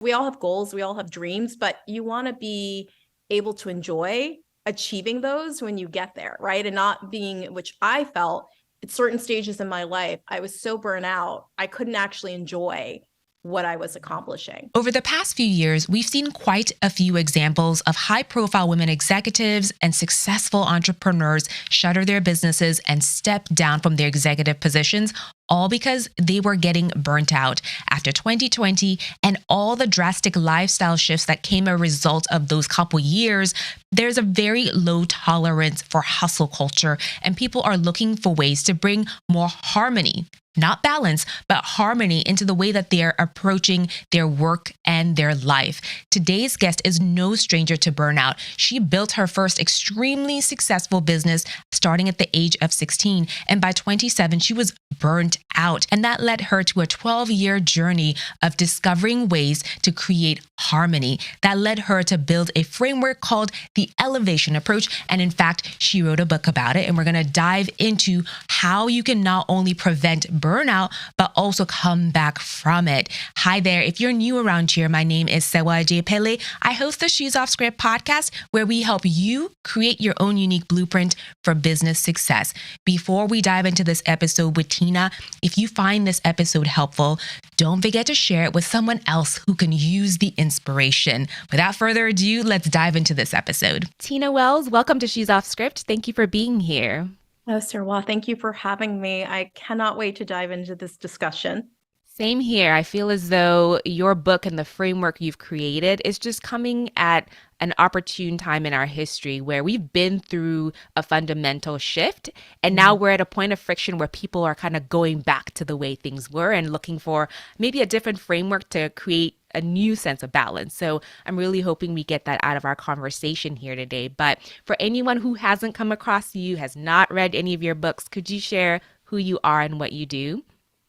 we all have goals, we all have dreams, but you want to be able to enjoy achieving those when you get there, right? And not being, which I felt at certain stages in my life, I was so burnt out, I couldn't actually enjoy what I was accomplishing. Over the past few years, we've seen quite a few examples of high profile women executives and successful entrepreneurs shutter their businesses and step down from their executive positions, all because they were getting burnt out after 2020 and all the drastic lifestyle shifts that came a result of those couple years. There's a very low tolerance for hustle culture, and people are looking for ways to bring more harmony, not balance, but harmony into the way that they're approaching their work and their life. Today's guest is no stranger to burnout. She built her first extremely successful business starting at the age of 16. And by 27, she was burnt out. And that led her to a 12-year journey of discovering ways to create harmony. That led her to build a framework called the elevation approach. And in fact, she wrote a book about it. And we're going to dive into how you can not only prevent burnout, but also come back from it. Hi there. If you're new around here, my name is adjei-pellé. I host the Shoes Off Script podcast, where we help you create your own unique blueprint for business success. Before we dive into this episode with Tina, if you find this episode helpful, don't forget to share it with someone else who can use the inspiration. Without further ado, let's dive into this episode. Tina Wells, welcome to Shoes Off Script. Thank you for being here. Oh, Sir, well, thank you for having me. I cannot wait to dive into this discussion. Same here. I feel as though your book and the framework you've created is just coming at an opportune time in our history where we've been through a fundamental shift. And now we're at a point of friction where people are kind of going back to the way things were and looking for maybe a different framework to create a new sense of balance. So I'm really hoping we get that out of our conversation here today. But for anyone who hasn't come across you, has not read any of your books, could you share who you are and what you do?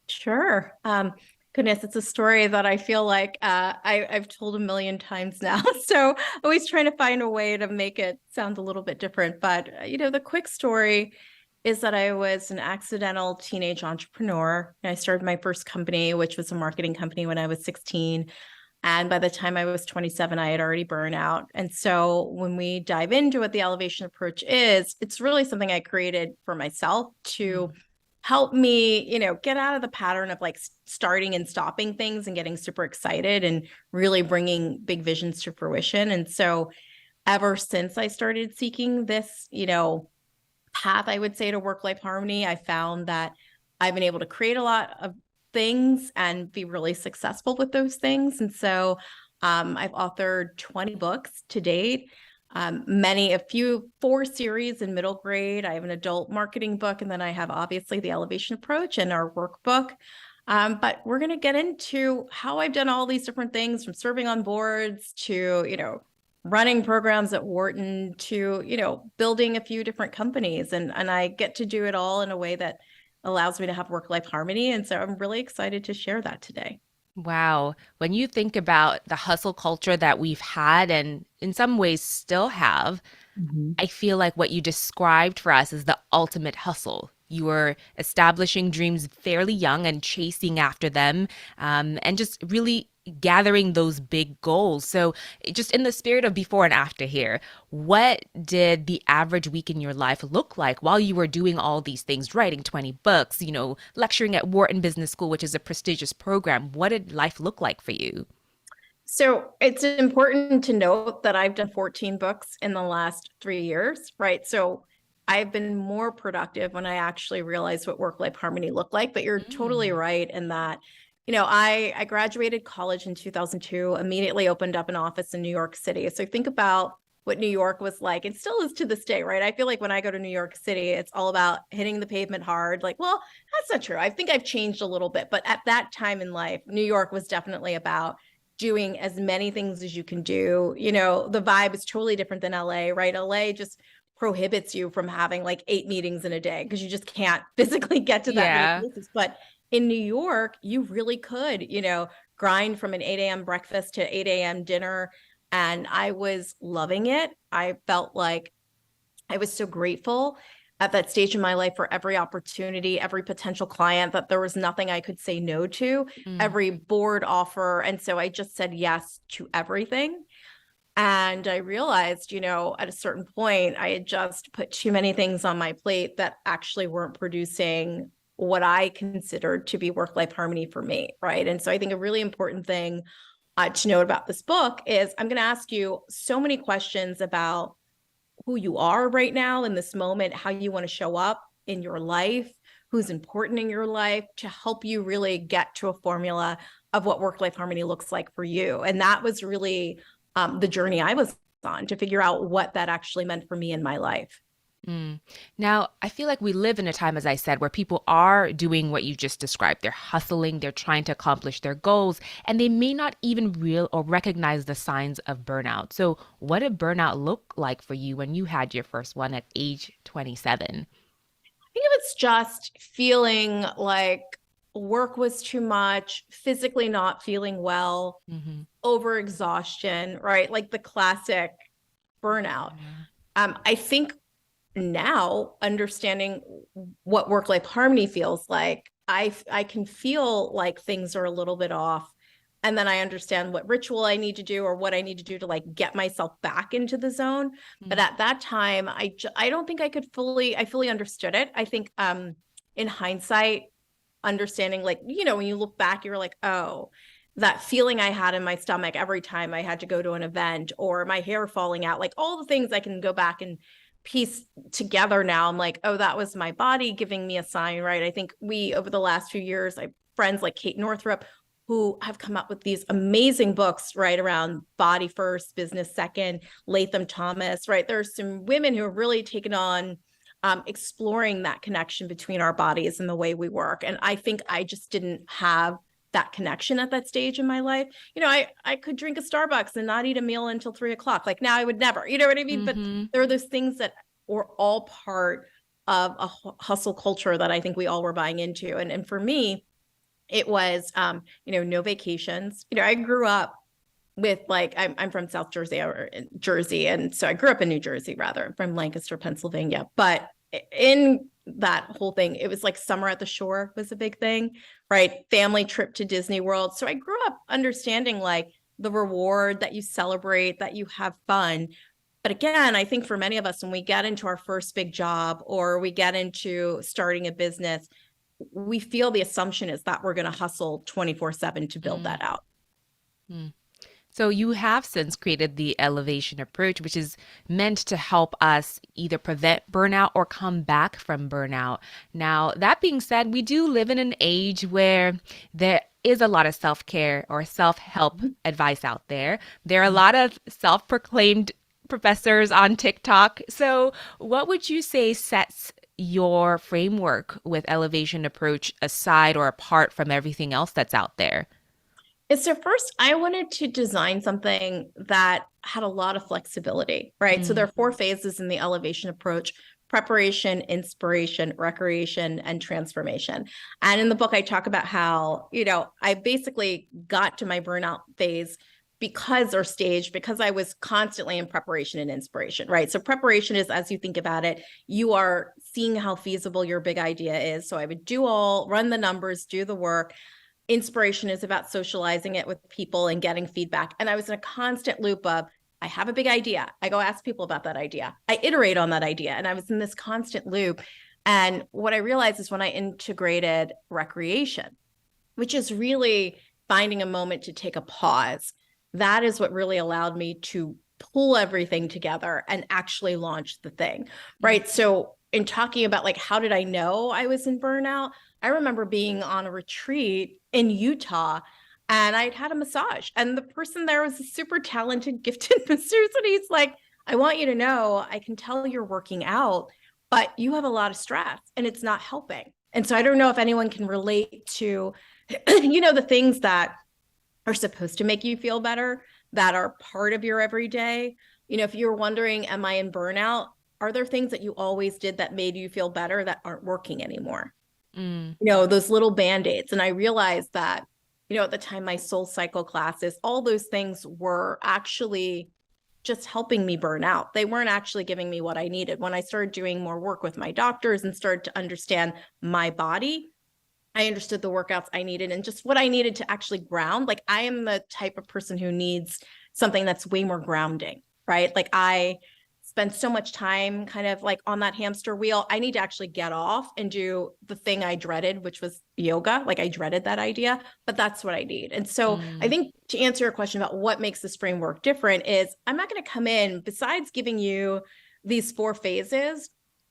Sure. Goodness, it's a story that I feel like I've told a million times now. So always trying to find a way to make it sound a little bit different. But, the quick story is that I was an accidental teenage entrepreneur. I started my first company, which was a marketing company, when I was 16. And by the time I was 27, I had already burned out. And so when we dive into what the elevation approach is, it's really something I created for myself to help me, get out of the pattern of like starting and stopping things and getting super excited and really bringing big visions to fruition. And so ever since I started seeking this, path, I would say, to work-life harmony, I found that I've been able to create a lot of things and be really successful with those things. And so I've authored 20 books to date. Four series in middle grade. I have an adult marketing book, and then I have obviously the elevation approach and our workbook. But we're going to get into how I've done all these different things, from serving on boards to, running programs at Wharton to, building a few different companies. And I get to do it all in a way that allows me to have work-life harmony. And so I'm really excited to share that today. Wow. When you think about the hustle culture that we've had and in some ways still have, I feel like what you described for us is the ultimate hustle. You were establishing dreams fairly young and chasing after them, and just really gathering those big goals. So, just in the spirit of before and after here, what did the average week in your life look like while you were doing all these things, writing 20 books, lecturing at Wharton Business School, which is a prestigious program? What did life look like for you? So it's important to note that I've done 14 books in the last 3 years, right? So I've been more productive when I actually realized what work-life harmony looked like. But you're totally right in that, I graduated college in 2002, immediately opened up an office in New York City. So think about what New York was like. It still is to this day, right? I feel like when I go to New York City, it's all about hitting the pavement hard. Like, well, that's not true. I think I've changed a little bit. But at that time in life, New York was definitely about doing as many things as you can do. The vibe is totally different than LA, right? LA just prohibits you from having like 8 meetings in a day because you just can't physically get to that many Yeah. places. But in New York, you really could, grind from an 8 a.m. breakfast to 8 a.m. dinner. And I was loving it. I felt like I was so grateful. at that stage in my life for every opportunity, every potential client, that there was nothing I could say no to, Mm. every board offer. And so I just said yes to everything. And I realized, at a certain point, I had just put too many things on my plate that actually weren't producing what I considered to be work-life harmony for me, right? And so I think a really important thing to note about this book is I'm going to ask you so many questions about who you are right now in this moment, how you want to show up in your life, who's important in your life, to help you really get to a formula of what work-life harmony looks like for you. And that was really the journey I was on, to figure out what that actually meant for me in my life. Mm. Now, I feel like we live in a time, as I said, where people are doing what you just described. They're hustling, they're trying to accomplish their goals, and they may not even real or recognize the signs of burnout. So, what did burnout look like for you when you had your first one at age 27? I think if it's just feeling like work was too much, physically not feeling well, Mm-hmm. overexhaustion, right? Like the classic burnout. Yeah. I think now, understanding what work-life harmony feels like, I can feel like things are a little bit off. And then I understand what ritual I need to do, or what I need to do to like get myself back into the zone. But Mm. at that time, I don't think I fully understood it. I think in hindsight, understanding, like, when you look back, you're like, oh, that feeling I had in my stomach every time I had to go to an event, or my hair falling out, like all the things I can go back and piece together now. I'm like, oh, that was my body giving me a sign, right? I think over the last few years, I have friends like Kate Northrup who have come up with these amazing books, right, around body first, business second, Latham Thomas, right? There's some women who have really taken on exploring that connection between our bodies and the way we work. And I think I just didn't have that connection at that stage in my life. I could drink a Starbucks and not eat a meal until 3 o'clock. Like now I would never, you know what I mean? But Mm-hmm. there are those things that were all part of a hustle culture that I think we all were buying into. And for me, it was, no vacations. I grew up with, like, I'm from South Jersey, or Jersey. And so I grew up in New Jersey, rather, from Lancaster, Pennsylvania. But in that whole thing, it was like summer at the shore was a big thing, right? Family trip to Disney World. So I grew up understanding like the reward that you celebrate, that you have fun. But again, I think for many of us, when we get into our first big job, or we get into starting a business, we feel the assumption is that we're going to hustle 24/7 to build that out. Mm. So you have since created the elevation approach, which is meant to help us either prevent burnout or come back from burnout. Now, that being said, we do live in an age where there is a lot of self-care or self-help advice out there. There are a lot of self-proclaimed professors on TikTok. So, what would you say sets your framework with elevation approach aside or apart from everything else that's out there? And so first, I wanted to design something that had a lot of flexibility, right? So there Mm. are four phases in the elevation approach: preparation, inspiration, recreation, and transformation. And in the book, I talk about how, I basically got to my burnout phase because I was constantly in preparation and inspiration, right? So preparation is, as you think about it, you are seeing how feasible your big idea is. So I would run the numbers, do the work. Inspiration is about socializing it with people and getting feedback. And I was in a constant loop of, I have a big idea. I go ask people about that idea. I iterate on that idea. And I was in this constant loop. And what I realized is when I integrated recreation, which is really finding a moment to take a pause, that is what really allowed me to pull everything together and actually launch the thing, right? So in talking about like, how did I know I was in burnout? I remember being on a retreat in Utah, and I'd had a massage, and the person there was a super talented, gifted masseuse. And he's like, I want you to know, I can tell you're working out, but you have a lot of stress and it's not helping. And so I don't know if anyone can relate to, the things that are supposed to make you feel better, that are part of your everyday. If you're wondering, am I in burnout? Are there things that you always did that made you feel better that aren't working anymore? Mm. Those little band-aids. And I realized that, at the time, my soul cycle classes, all those things were actually just helping me burn out. They weren't actually giving me what I needed. When I started doing more work with my doctors and started to understand my body, I understood the workouts I needed and just what I needed to actually ground. Like I am the type of person who needs something that's way more grounding, right? Like I spend so much time kind of like on that hamster wheel. I need to actually get off and do the thing I dreaded, which was yoga. Like I dreaded that idea, but that's what I need. And so I Mm, think to answer your question about what makes this framework different is I'm not going to come in, besides giving you these 4 phases,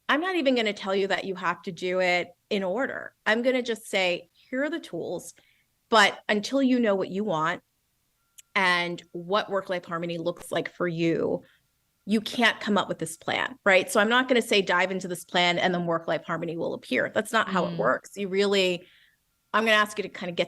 I'm not even going to tell you that you have to do it in order. I'm going to just say, here are the tools, but until you know what you want and what work-life harmony looks like for you, you can't come up with this plan, right? So I'm not going to say dive into this plan and then work-life harmony will appear. That's not how it mm. works. I'm going to ask you to kind of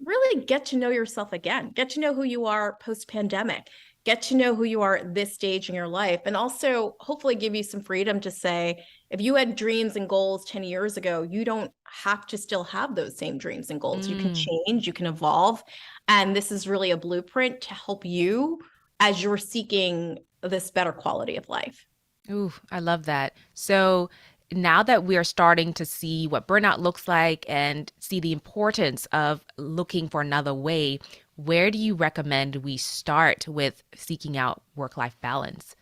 really get to know yourself again, get to know who you are post-pandemic, get to know who you are at this stage in your life, and also hopefully give you some freedom to say, if you had dreams and goals 10 years ago, you don't have to still have those same dreams and goals. You can Mm. change, you can evolve. And this is really a blueprint to help you as you're seeking this better quality of life. Ooh, I love that. So now that we are starting to see what burnout looks like and see the importance of looking for another way, where do you recommend we start with seeking out work-life balance?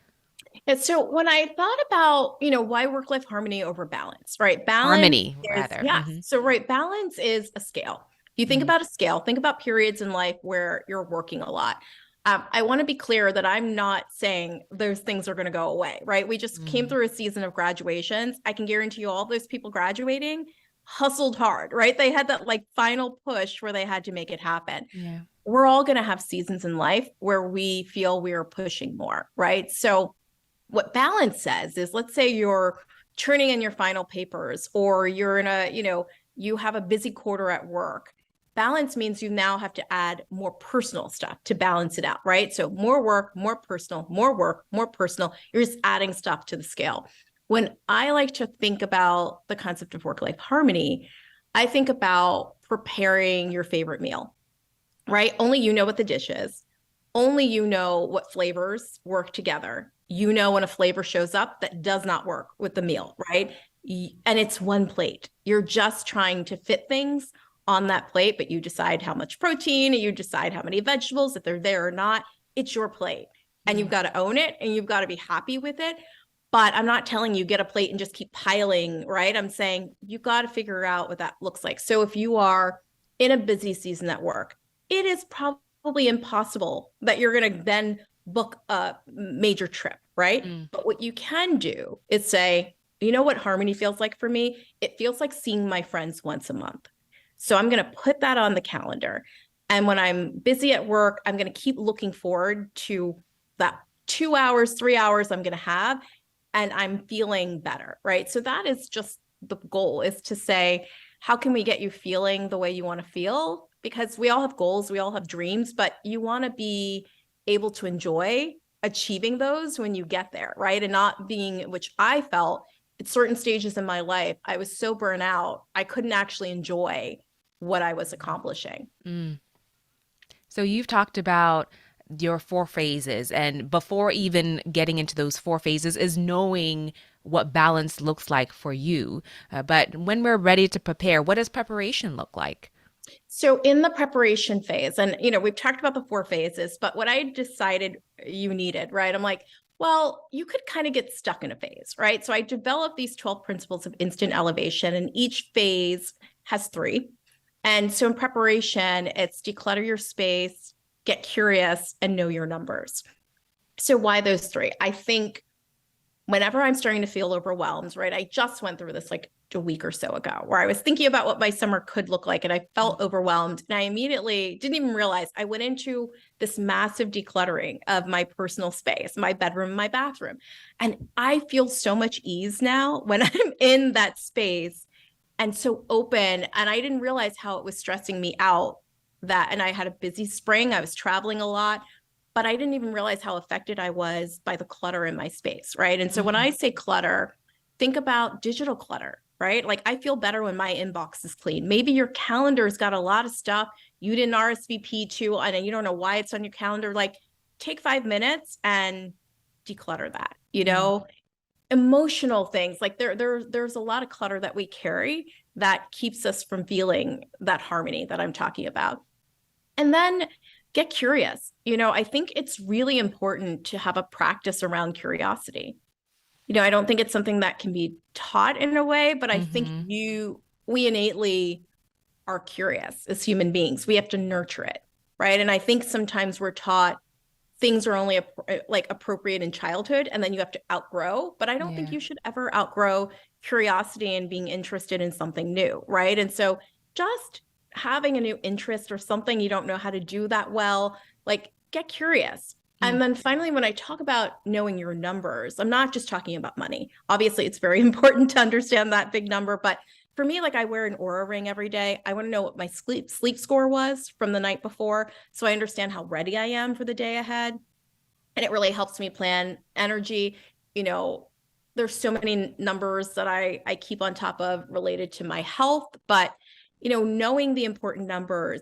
And so when I thought about, why work-life harmony over balance, right? Balance Harmony, is, rather. yes. So, right, balance is a scale. If you think Mm-hmm. about a scale, think about periods in life where you're working a lot. I want to be clear that I'm not saying those things are going to go away, right? We just came Mm-hmm. through a season of graduations. I can guarantee you all those people graduating hustled hard, right? They had that like final push where they had to make it happen. Yeah. We're all going to have seasons in life where we feel we are pushing more, right? So, what balance says is, let's say you're turning in your final papers or you're in you have a busy quarter at work. Balance means you now have to add more personal stuff to balance it out, right? So more work, more personal, more work, more personal. You're just adding stuff to the scale. When I like to think about the concept of work-life harmony, I think about preparing your favorite meal, right? Only you know what the dish is. Only you know what flavors work together. You know when a flavor shows up that does not work with the meal, right? And it's one plate. You're just trying to fit things on that plate, but you decide how much protein, and you decide how many vegetables, if they're there or not. It's your plate. And you've Mm. got to own it and you've got to be happy with it. But I'm not telling you get a plate and just keep piling, right? I'm saying you've got to figure out what that looks like. So if you are in a busy season at work, it is probably impossible that you're going to then book a major trip, right? Mm. But what you can do is say, you know what harmony feels like for me? It feels like seeing my friends once a month. So I'm going to put that on the calendar. And when I'm busy at work, I'm going to keep looking forward to that 2 hours, 3 hours I'm going to have, and I'm feeling better, right? So that is just the goal, is to say, how can we get you feeling the way you want to feel? Because we all have goals, we all have dreams, but you want to be able to enjoy achieving those when you get there, right? And not being, which I felt at certain stages in my life, I was so burnt out, I couldn't actually enjoy what I was accomplishing. Mm. So you've talked about your 4 phases, and before even getting into those 4 phases is knowing what balance looks like for you. But when we're ready to prepare, what does preparation look like? So in the preparation phase, and we've talked about the 4 phases, but what I decided you needed, right? I'm like, well, you could kind of get stuck in a phase, right? So I developed these 12 principles of instant elevation, and each phase has 3. And so in preparation, it's declutter your space, get curious, and know your numbers. So why those 3? I think whenever I'm starting to feel overwhelmed, right? I just went through this like a week or so ago where I was thinking about what my summer could look like and I felt overwhelmed. And I immediately didn't even realize I went into this massive decluttering of my personal space, my bedroom, my bathroom. And I feel so much ease now when I'm in that space and so open. And I didn't realize how it was stressing me out, that, and I had a busy spring. I was traveling a lot, but I didn't even realize how affected I was by the clutter in my space, right? And so when Mm. I say clutter, think about digital clutter, right? Like I feel better when my inbox is clean. Maybe your calendar's got a lot of stuff you didn't RSVP to, and you don't know why it's on your calendar. Like, take 5 minutes and declutter that, Mm. emotional things like there's a lot of clutter that we carry that keeps us from feeling that harmony that I'm talking about. And then get curious. I think it's really important to have a practice around curiosity. I don't think it's something that can be taught in a way, but I think Mm-hmm. we innately are curious as human beings. We have to nurture it, right? And I think sometimes we're taught things are only like appropriate in childhood and then you have to outgrow, but I don't think Yeah. you should ever outgrow curiosity and being interested in something new, right? And so just having a new interest or something you don't know how to do that well, like get curious. And Mm. then finally, when I talk about knowing your numbers, I'm not just talking about money. Obviously, it's very important to understand that big number, but for me, like I wear an Aura ring every day. I want to know what my sleep score was from the night before, so I understand how ready I am for the day ahead. And it really helps me plan energy. You know, there's so many numbers that I keep on top of related to my health, but knowing the important numbers.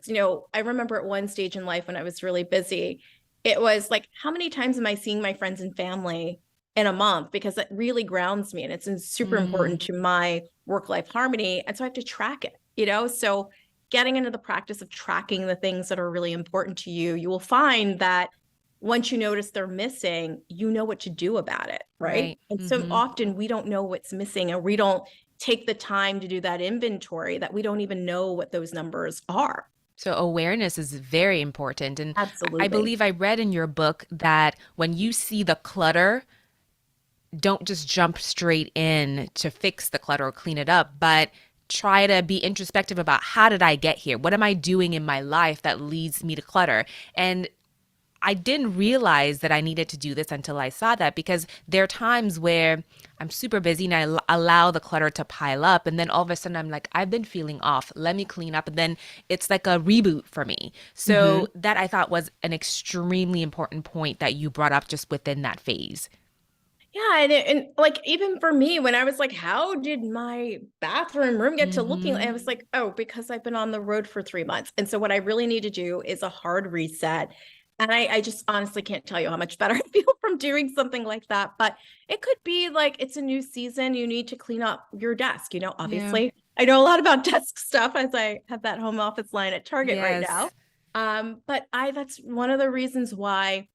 I remember at one stage in life when I was really busy, it was like, how many times am I seeing my friends and family in a month? Because it really grounds me and it's super Mm. important to my work-life harmony. And so I have to track it. So getting into the practice of tracking the things that are really important to you, you will find that once you notice they're missing, you know what to do about it, right? Right. And so Mm-hmm. often we don't know what's missing, and we don't take the time to do that inventory, that we don't even know what those numbers are. So awareness is very important. And I Absolutely. believe I read in your book that when you see the clutter, don't just jump straight in to fix the clutter or clean it up, but try to be introspective about how did I get here? What am I doing in my life that leads me to clutter? And I didn't realize that I needed to do this until I saw that, because there are times where I'm super busy and allow the clutter to pile up. And then all of a sudden I'm like, I've been feeling off. Let me clean up. And then it's like a reboot for me. Mhm. So that I thought was an extremely important point that you brought up just within that phase. Yeah, and like even for me, when I was like, how did my bathroom room get to looking? I Mm-hmm. was like, oh, because I've been on the road for 3 months. And so what I really need to do is a hard reset. And I just honestly can't tell you how much better I feel from doing something like that. But it could be like it's a new season. You need to clean up your desk, Yeah. obviously. I know a lot about desk stuff as I have that home office line at Target right now. Yes. But that's one of the reasons why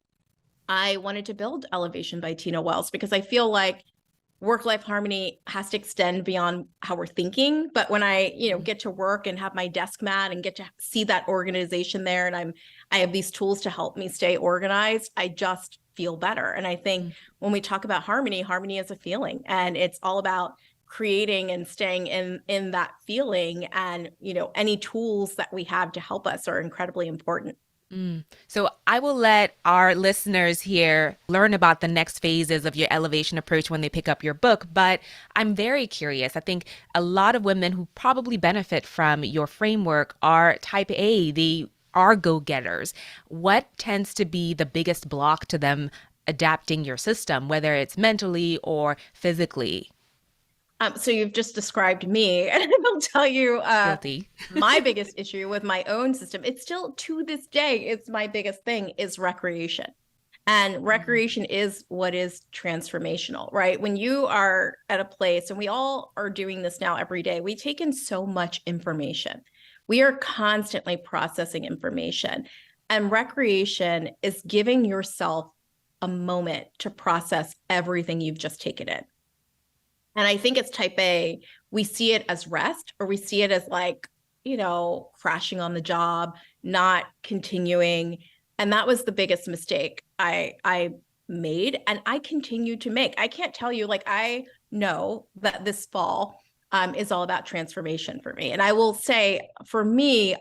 I wanted to build Elevation by Tina Wells, because I feel like work-life harmony has to extend beyond how we're thinking. But when I, get to work and have my desk mat and get to see that organization there, and I have these tools to help me stay organized, I just feel better. And I think when we talk about harmony, harmony is a feeling, and it's all about creating and staying in that feeling. And, any tools that we have to help us are incredibly important. So I will let our listeners here learn about the next phases of your elevation approach when they pick up your book. But I'm very curious. I think a lot of women who probably benefit from your framework are type A. They are go-getters. What tends to be the biggest block to them adapting your system, whether it's mentally or physically? So you've just described me, and I will tell you, Guilty. my biggest issue with my own system, it's still to this day, it's my biggest thing, is recreation. And recreation is what is transformational, right? When you are at a place, and we all are doing this now every day, we take in so much information. We are constantly processing information. And recreation is giving yourself a moment to process everything you've just taken in. And I think it's type A, we see it as rest, or we see it as like, crashing on the job, not continuing. And that was the biggest mistake I made, and I continue to make. I can't tell you, like, I know that this fall is all about transformation for me. And I will say, for me,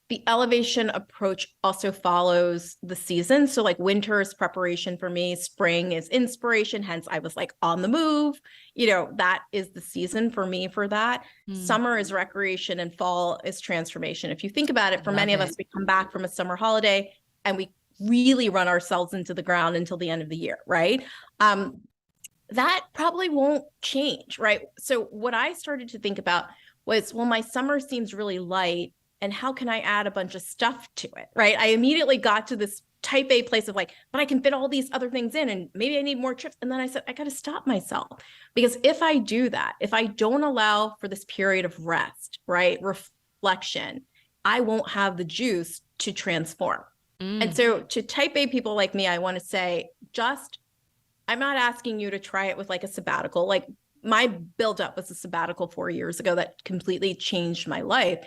the elevation approach also follows the season. So like winter is preparation for me, spring is inspiration. Hence, I was like on the move. That is the season for me for that. Mm, Summer is recreation and fall is transformation. If you think about I it, for many love of us, it. we come back from a summer holiday and we really run ourselves into the ground until the end of the year, right? That probably won't change, right? So what I started to think about was, well, my summer seems really light, and how can I add a bunch of stuff to it, right? I immediately got to this type A place of like, but I can fit all these other things in and maybe I need more trips. And then I said, I got to stop myself, because if I do that, if I don't allow for this period of rest, right, reflection, I won't have the juice to transform. And so to type A people like me, I want to say, I'm not asking you to try it with like a sabbatical. Like my buildup was a sabbatical 4 years ago that completely changed my life.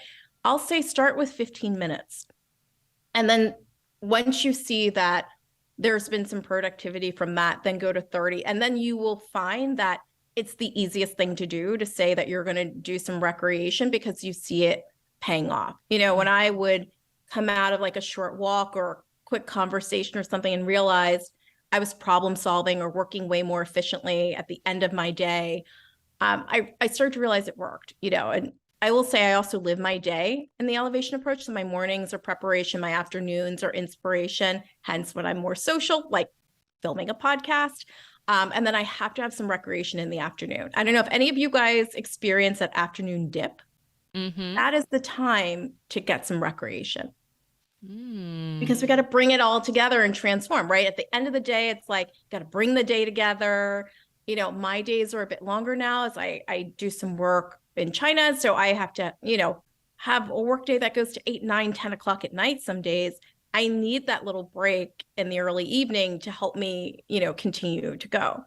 I'll say start with 15 minutes. And then once you see that there's been some productivity from that, then go to 30. And then you will find that it's the easiest thing to do to say that you're going to do some recreation because you see it paying off. When I would come out of like a short walk or a quick conversation or something and realize I was problem solving or working way more efficiently at the end of my day, I started to realize it worked, and I will say I also live my day in the elevation approach. So my mornings are preparation, my afternoons are inspiration, hence when I'm more social, like filming a podcast. And then I have to have some recreation in the afternoon. I don't know if any of you guys experience that afternoon dip. That is the time to get some recreation. Because we got to bring it all together and transform, right? At the end of the day, it's like, got to bring the day together. My days are a bit longer now as I do some work in China. So I have to, have a work day that goes to 8, 9, 10 o'clock at night. Some days I need that little break in the early evening to help me, continue to go.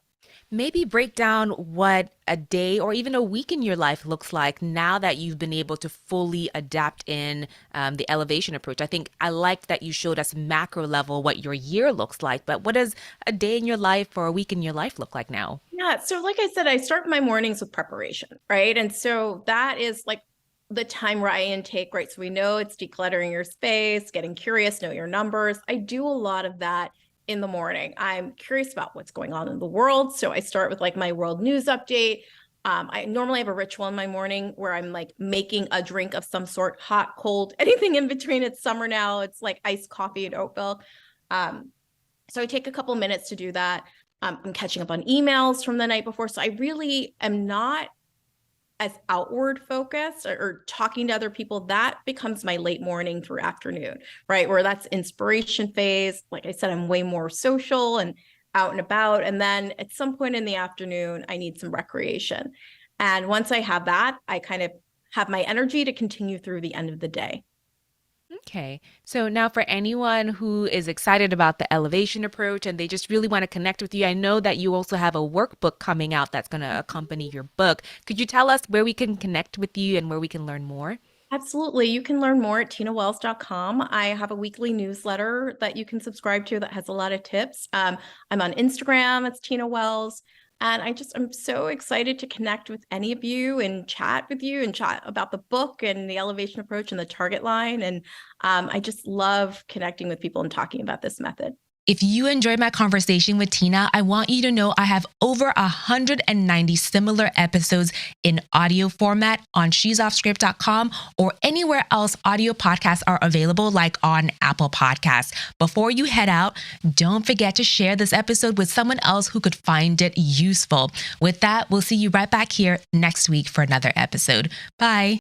Maybe break down what a day or even a week in your life looks like now that you've been able to fully adapt in the elevation approach. I think I like that you showed us macro level what your year looks like, but what does a day in your life or a week in your life look like now? Yeah. So like I said, I start my mornings with preparation, right? And so that is like the time where I intake, right? So we know it's decluttering your space, getting curious, know your numbers. I do a lot of that in the morning. I'm curious about what's going on in the world. So I start with like my world news update. I normally have a ritual in my morning where I'm like making a drink of some sort, hot, cold, anything in between. It's summer now. It's like iced coffee and oat milk. So I take a couple minutes to do that. I'm catching up on emails from the night before. So I really am not as outward focused or talking to other people. That becomes my late morning through afternoon, right? Where that's inspiration phase. Like I said, I'm way more social and out and about. And then at some point in the afternoon, I need some recreation. And once I have that, I kind of have my energy to continue through the end of the day. Okay. So now for anyone who is excited about the elevation approach and they just really want to connect with you, I know that you also have a workbook coming out that's going to accompany your book. Could you tell us where we can connect with you and where we can learn more? Absolutely. You can learn more at tinawells.com. I have a weekly newsletter that you can subscribe to that has a lot of tips. I'm on Instagram. It's Tina Wells. And I'm so excited to connect with any of you and chat with you and chat about the book and the elevation approach and the target line. And I just love connecting with people and talking about this method. If you enjoyed my conversation with Tina, I want you to know I have over 190 similar episodes in audio format on she'soffscript.com or anywhere else audio podcasts are available, like on Apple Podcasts. Before you head out, don't forget to share this episode with someone else who could find it useful. With that, we'll see you right back here next week for another episode. Bye.